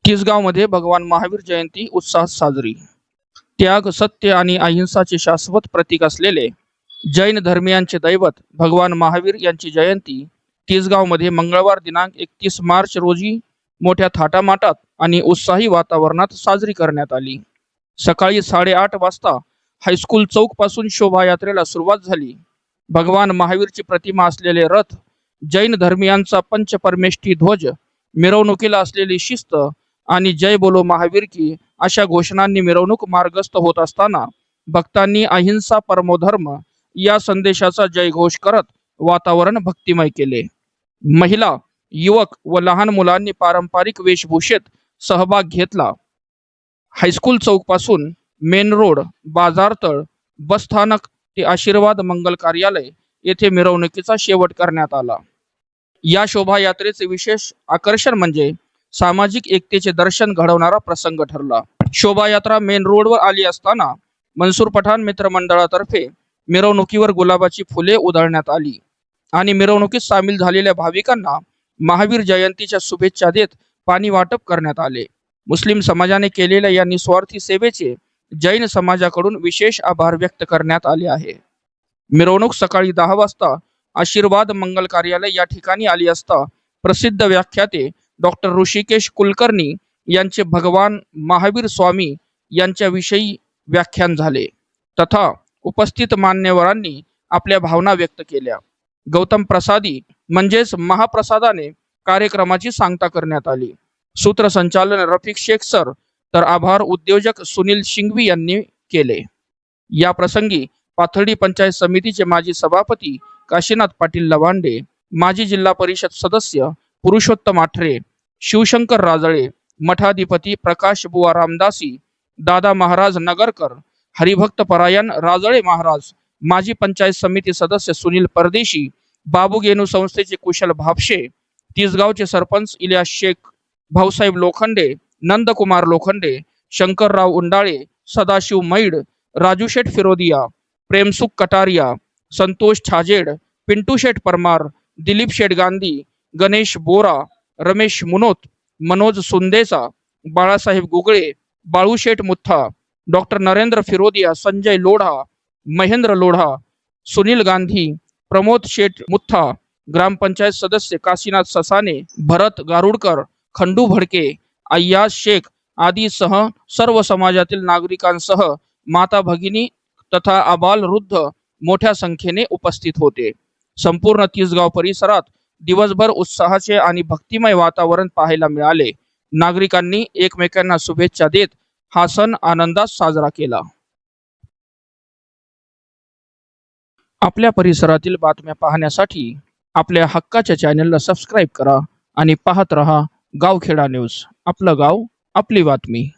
तिसगावमध्ये भगवान महावीर जयंती उत्साहात साजरी। त्याग, सत्य आणि अहिंसाचे शाश्वत प्रतीक असलेले जैन धर्मियांचे दैवत भगवान महावीर यांची जयंती तिसगावमध्ये मंगळवार दिनांक 31 मार्च रोजी मोठ्या थाटामाटात आणि उत्साही वातावरणात साजरी करण्यात आली। सकाळी 8:30 वाजता हायस्कूल चौक पासून शोभायात्रेला सुरुवात झाली। भगवान महावीरची प्रतिमा असलेले रथ, जैन धर्मियांचा पंचपरमेष्ठी ध्वज, मिरवणुकीला असलेली शिस्त आणि जय बोलो महावीर की अशा घोषणांनी मिरवणूक मार्गस्थ होत असताना भक्तांनी अहिंसा परमो धर्म या संदेशाचा जयघोष करत वातावरण भक्तिमय केले। महिला, युवक व लहान मुलांनी पारंपरिक वेशभूषेत सहभाग घेतला। हायस्कूल चौक पासून मेन रोड, बाजारतळ, बसस्थानक ते आशीर्वाद मंगल कार्यालय येथे मिरवणुकीचा शेवट करण्यात आला। या शोभायात्रेचे विशेष आकर्षण म्हणजे सामाजिक एकतेचे दर्शन घडवणारा प्रसंग ठरला। शोभायात्रा मेन रोडवर आली असताना मनसूर पठाण मित्रमंडळातर्फे मिरवणुकीवर गुलाबाची फुले उधळण्यात आली आणि मिरवणुकीत सामील झालेल्या भाविकांना महावीर जयंतीच्या शुभेच्छा देत पाणी वाटप करण्यात आले। मुस्लिम समाजाने केलेल्या या निस्वार्थी सेवेचे जैन समाजाकडून विशेष आभार व्यक्त करण्यात आले आहे। मिरवणूक सकाळी 10 वाजता आशीर्वाद मंगल कार्यालय या ठिकाणी आली असता प्रसिद्ध व्याख्याते डॉक्टर ऋषिकेश कुलकर्णी यांचे भगवान महावीर स्वामी यांच्याविषयी व्याख्यान झाले तथा उपस्थित मान्यवरांनी आपल्या भावना व्यक्त केल्या। गौतम प्रसादी म्हणजेच महाप्रसादाने कार्यक्रमाची सांगता करण्यात आली। सूत्रसंचालन रफिक शेख सर तर आभार उद्योजक सुनील शिंगवी यांनी केले। या प्रसंगी पाथर्डी पंचायत समितीचे माजी सभापती काशीनाथ पाटील लवांडे, माजी जिल्हा परिषद सदस्य पुरुषोत्तम आठरे, शिवशंकर राजळे, मठाधिपती प्रकाश बुवा रामदासी, दादा महाराज नगरकर, हरिभक्त परायण राजळे महाराज, माजी पंचायत समिती सदस्य सुनील परदेशी, बाबू गेनू संस्थेचे कुशल भापशे, तिसगावचे सरपंच इलियास शेख, भाऊसाहेब लोखंडे, नंदकुमार लोखंडे, शंकरराव उंडाळे, सदाशिव मैड, राजू शेठ फिरोदिया, प्रेमसुख कटारिया, संतोष छाजेड, पिंटू शेठ परमार, दिलीप शेठ गांधी, गणेश बोरा, रमेश मुनोत, मनोज सुंदेसा, बाळासाहेब गुगळे, बाळूशेठ मुथा, डॉक्टर नरेंद्र फिरोदिया, संजय लोढा, महेंद्र लोढा, सुनील गांधी, प्रमोद शेठ मुथा, ग्रामपंचायत सदस्य काशीनाथ ससाने, भरत गारुडकर, खंडू भडके, अय्याज शेख आदी सह सर्व समाजातील नागरिकांसह माता भगिनी तथा आबाल वृद्ध मोठ्या संख्येने उपस्थित होते। संपूर्ण तिसगाव परिसरात दिवसभर उत्साहाचे आणि भक्तिमय वातावरण पाहायला मिळाले। नागरिकांनी एकमेकांना शुभेच्छा देत हा सण आनंदात साजरा केला। आपल्या परिसरातील बातम्या पाहण्यासाठी आपल्या हक्काच्या चॅनलला सबस्क्राईब करा आणि पाहत रहा गावखेडा न्यूज। आपलं गाव, आपली बातमी।